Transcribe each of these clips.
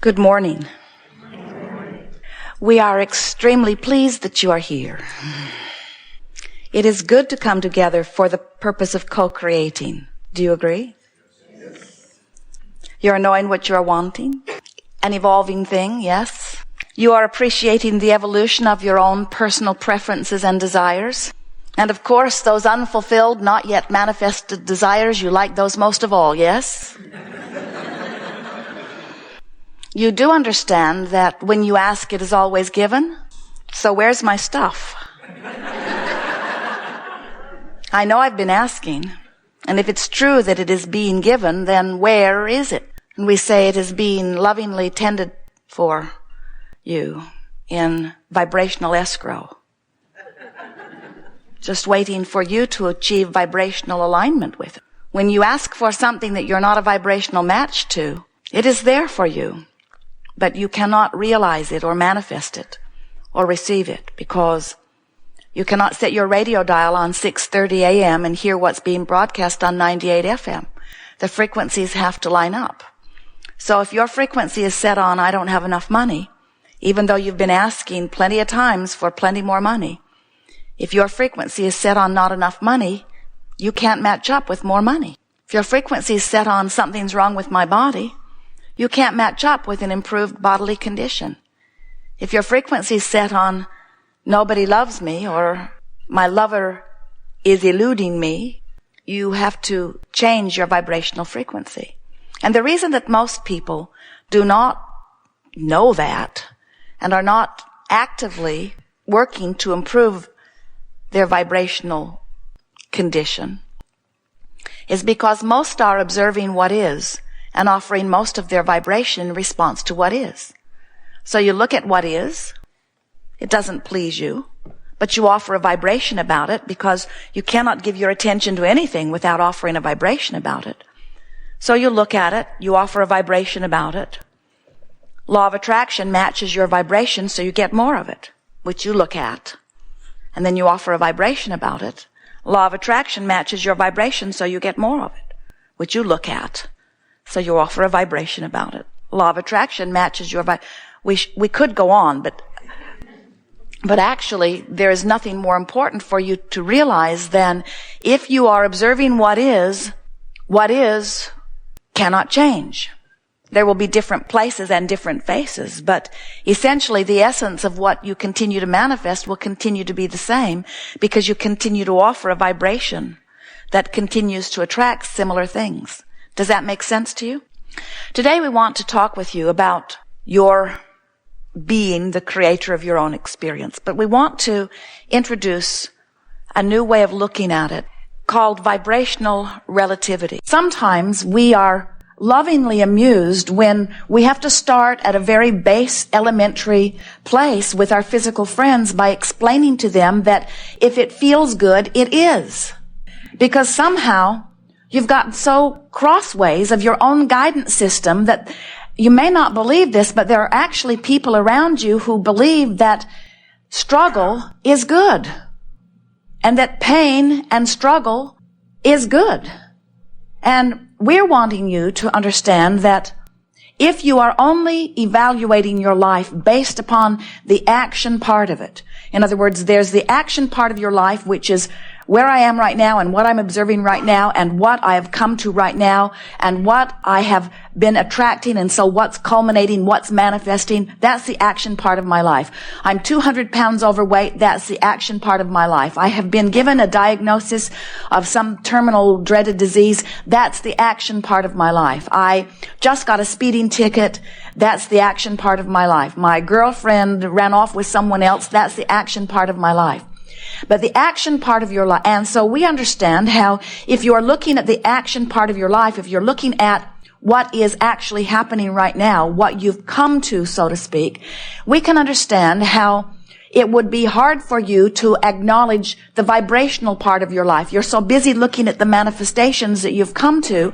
Good morning. We are extremely pleased that you are here. It is good to come together for the purpose of co-creating. Do you agree? Yes. You are knowing what you are wanting? An evolving thing, yes? You are appreciating the evolution of your own personal preferences and desires? And of course, those unfulfilled, not yet manifested desires, you like those most of all, yes? You do understand that when you ask, it is always given? So where's my stuff? I know I've been asking, and if it's true that it is being given, then where is it? And we say it is being lovingly tended for you in vibrational escrow. Just waiting for you to achieve vibrational alignment with it. When you ask for something that you're not a vibrational match to, it is there for you. But you cannot realize it or manifest it or receive it because you cannot set your radio dial on 6:30 a.m. and hear what's being broadcast on 98 FM. The frequencies have to line up. So if your frequency is set on, I don't have enough money, even though you've been asking plenty of times for plenty more money, if your frequency is set on not enough money, you can't match up with more money. If your frequency is set on something's wrong with my body, you can't match up with an improved bodily condition. If your frequency is set on nobody loves me or my lover is eluding me, you have to change your vibrational frequency. And the reason that most people do not know that and are not actively working to improve their vibrational condition is because most are observing what is and offering most of their vibration in response to what is. So you look at what is, it doesn't please you, but you offer a vibration about it because you cannot give your attention to anything without offering a vibration about it. So you look at it, you offer a vibration about it. Law of attraction matches your vibration so you get more of it, which you look at. And then you offer a vibration about it. Law of attraction matches your vibration so you get more of it, which you look at. So you offer a vibration about it. Law of attraction matches your we could go on, but actually there is nothing more important for you to realize than if you are observing what is cannot change. There will be different places and different faces, but essentially the essence of what you continue to manifest will continue to be the same because you continue to offer a vibration that continues to attract similar things. Does that make sense to you? Today we want to talk with you about your being the creator of your own experience, but we want to introduce a new way of looking at it called vibrational relativity. Sometimes we are lovingly amused when we have to start at a very base elementary place with our physical friends by explaining to them that if it feels good, it is. Because somehow you've gotten so crossways of your own guidance system that you may not believe this, but there are actually people around you who believe that struggle is good and that pain and struggle is good. And we're wanting you to understand that if you are only evaluating your life based upon the action part of it, in other words, there's the action part of your life, which is where I am right now and what I'm observing right now and what I have come to right now and what I have been attracting, and so what's culminating, what's manifesting, that's the action part of my life. I'm 200 pounds overweight, that's the action part of my life. I have been given a diagnosis of some terminal dreaded disease, that's the action part of my life. I just got a speeding ticket, that's the action part of my life. My girlfriend ran off with someone else, that's the action part of my life. But the action part of your life, and so we understand how if you are looking at the action part of your life, if you're looking at what is actually happening right now, what you've come to, so to speak, we can understand how it would be hard for you to acknowledge the vibrational part of your life. You're so busy looking at the manifestations that you've come to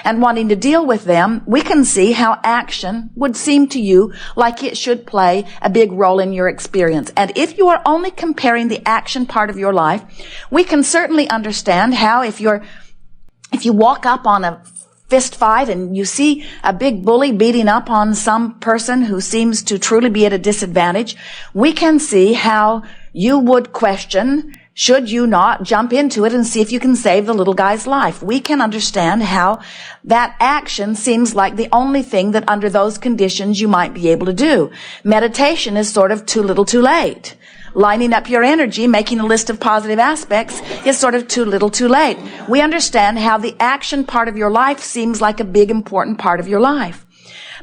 and wanting to deal with them, we can see how action would seem to you like it should play a big role in your experience. And if you are only comparing the action part of your life, we can certainly understand how if you walk up on a fist fight and you see a big bully beating up on some person who seems to truly be at a disadvantage, we can see how you would question, should you not jump into it and see if you can save the little guy's life? We can understand how that action seems like the only thing that under those conditions you might be able to do. Meditation is sort of too little too late. Lining up your energy, making a list of positive aspects is sort of too little too late. We understand how the action part of your life seems like a big important part of your life.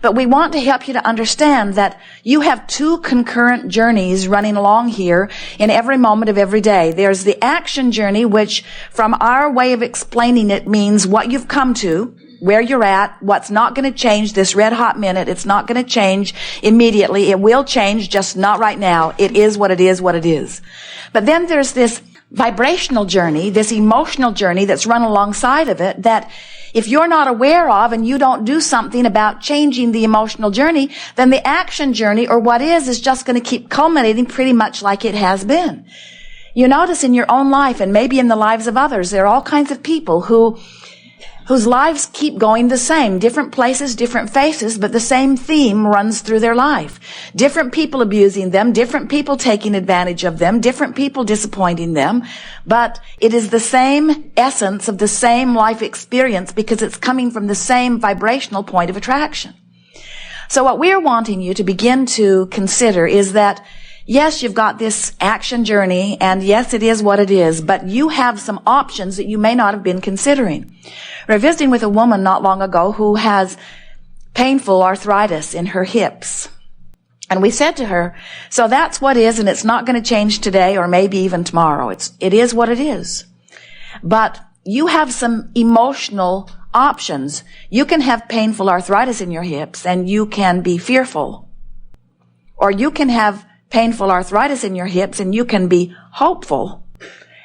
But we want to help you to understand that you have two concurrent journeys running along here in every moment of every day. There's the action journey, which from our way of explaining it means what you've come to, where you're at, what's not going to change this red hot minute. It's not going to change immediately. It will change, just not right now. It is what it is, what it is. But then there's this vibrational journey, this emotional journey that's run alongside of it that if you're not aware of and you don't do something about changing the emotional journey, then the action journey, or what is just going to keep culminating pretty much like it has been. You notice in your own life and maybe in the lives of others, there are all kinds of people whose lives keep going the same. Different places, different faces, but the same theme runs through their life. Different people abusing them, different people taking advantage of them, different people disappointing them. But it is the same essence of the same life experience because it's coming from the same vibrational point of attraction. So what we're wanting you to begin to consider is that yes, you've got this action journey, and yes, it is what it is, but you have some options that you may not have been considering. We were visiting with a woman not long ago who has painful arthritis in her hips. And we said to her, so that's what is, and it's not going to change today or maybe even tomorrow. It is what it is. But you have some emotional options. You can have painful arthritis in your hips and you can be fearful. Or you can have painful arthritis in your hips and you can be hopeful.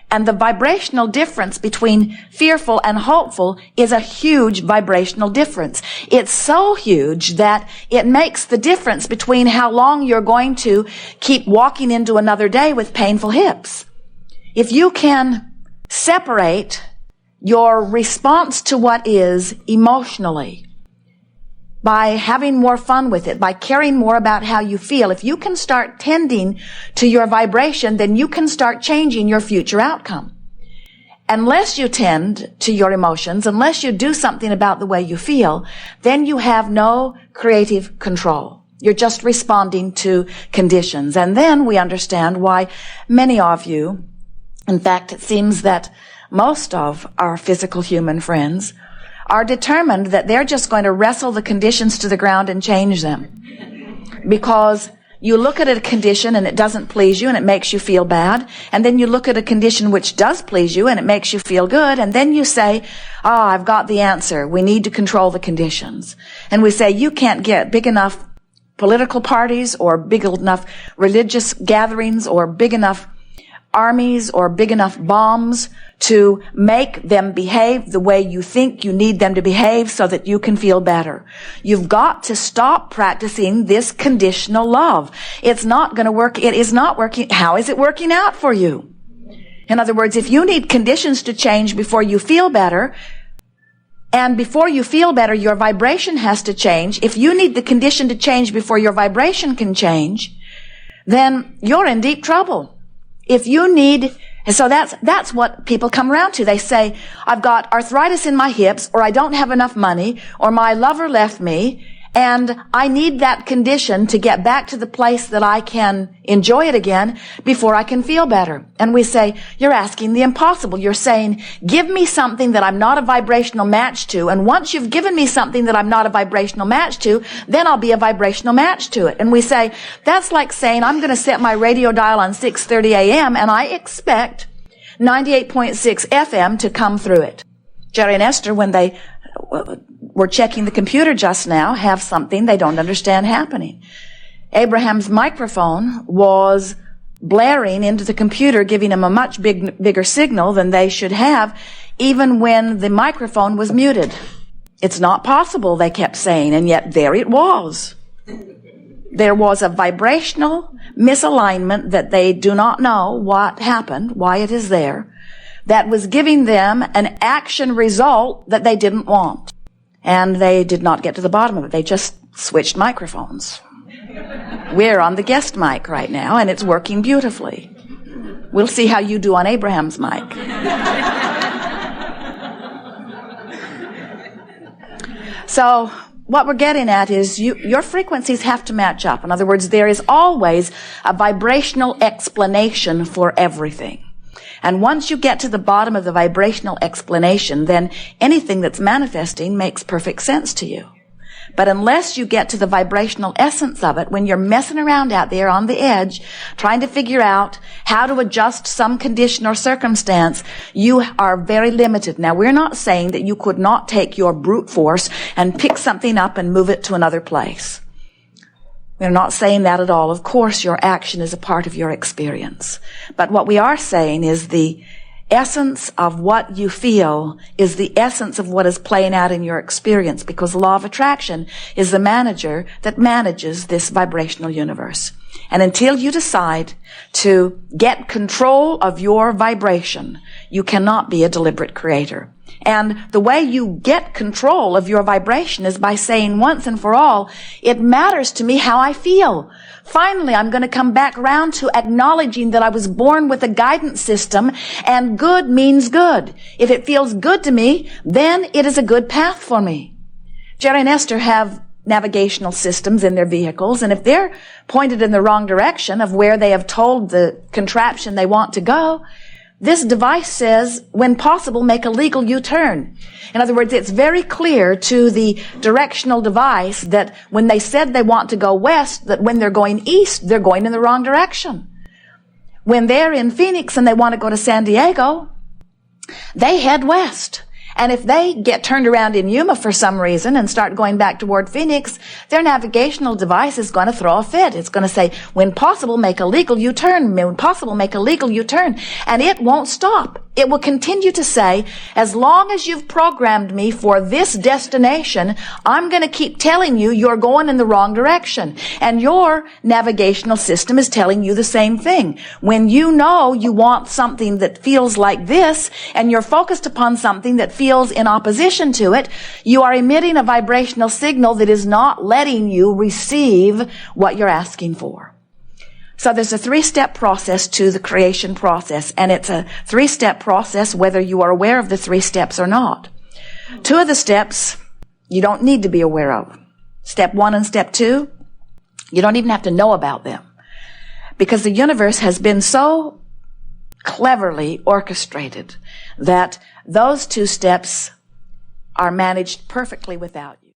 And the vibrational difference between fearful and hopeful is a huge vibrational difference. It's so huge that it makes the difference between how long you're going to keep walking into another day with painful hips. If you can separate your response to what is emotionally by having more fun with it, by caring more about how you feel. If you can start tending to your vibration, then you can start changing your future outcome. Unless you tend to your emotions, unless you do something about the way you feel, then you have no creative control. You're just responding to conditions. And then we understand why many of you, in fact, it seems that most of our physical human friends are determined that they're just going to wrestle the conditions to the ground and change them. Because you look at a condition and it doesn't please you and it makes you feel bad. And then you look at a condition which does please you and it makes you feel good. And then you say, I've got the answer. We need to control the conditions. And we say, you can't get big enough political parties or big enough religious gatherings or big enough armies or big enough bombs to make them behave the way you think you need them to behave so that you can feel better. You've got to stop practicing this conditional love. It's not going to work. It is not working. How is it working out for you? In other words, if you need conditions to change before you feel better, and before you feel better, your vibration has to change. If you need the condition to change before your vibration can change, then you're in deep trouble. If you need, and so that's what people come around to. They say, I've got arthritis in my hips, or I don't have enough money, or my lover left me, and I need that condition to get back to the place that I can enjoy it again before I can feel better. And we say, you're asking the impossible. You're saying, give me something that I'm not a vibrational match to, and once you've given me something that I'm not a vibrational match to, then I'll be a vibrational match to it. And we say, that's like saying, I'm going to set my radio dial on 6:30 a.m. and I expect 98.6 FM to come through it. Jerry and Esther, when they were checking the computer just now, have something they don't understand happening. Abraham's microphone was blaring into the computer, giving him a much bigger signal than they should have, even when the microphone was muted. It's not possible, they kept saying, and yet there it was. There was a vibrational misalignment that they do not know what happened, why it is there, that was giving them an action result that they didn't want. And they did not get to the bottom of it. They just switched microphones. We're on the guest mic right now, and it's working beautifully. We'll see how you do on Abraham's mic. So what we're getting at is your frequencies have to match up. In other words, there is always a vibrational explanation for everything. And once you get to the bottom of the vibrational explanation, then anything that's manifesting makes perfect sense to you. But unless you get to the vibrational essence of it, when you're messing around out there on the edge, trying to figure out how to adjust some condition or circumstance, you are very limited. Now, we're not saying that you could not take your brute force and pick something up and move it to another place. We're not saying that at all. Of course, your action is a part of your experience. But what we are saying is the essence of what you feel is the essence of what is playing out in your experience, because the law of attraction is the manager that manages this vibrational universe. And until you decide to get control of your vibration, you cannot be a deliberate creator. And the way you get control of your vibration is by saying once and for all, it matters to me how I feel. Finally, I'm going to come back around to acknowledging that I was born with a guidance system, and good means good. If it feels good to me, then it is a good path for me. Jerry and Esther have navigational systems in their vehicles, and if they're pointed in the wrong direction of where they have told the contraption they want to go, this device says, when possible, make a legal U-turn. In other words, it's very clear to the directional device that when they said they want to go west, that when they're going east, they're going in the wrong direction. When they're in Phoenix and they want to go to San Diego, they head west. And if they get turned around in Yuma for some reason and start going back toward Phoenix, their navigational device is going to throw a fit. It's going to say, when possible, make a legal U-turn. When possible, make a legal U-turn. And it won't stop. It will continue to say, as long as you've programmed me for this destination, I'm going to keep telling you you're going in the wrong direction. And your navigational system is telling you the same thing. When you know you want something that feels like this, and you're focused upon something that feels in opposition to it, you are emitting a vibrational signal that is not letting you receive what you're asking for. So there's a 3-step process to the creation process, and it's a 3-step process whether you are aware of the 3 steps or not. 2 of the steps you don't need to be aware of. Step 1 and step 2, you don't even have to know about them, because the universe has been so cleverly orchestrated that those 2 steps are managed perfectly without you.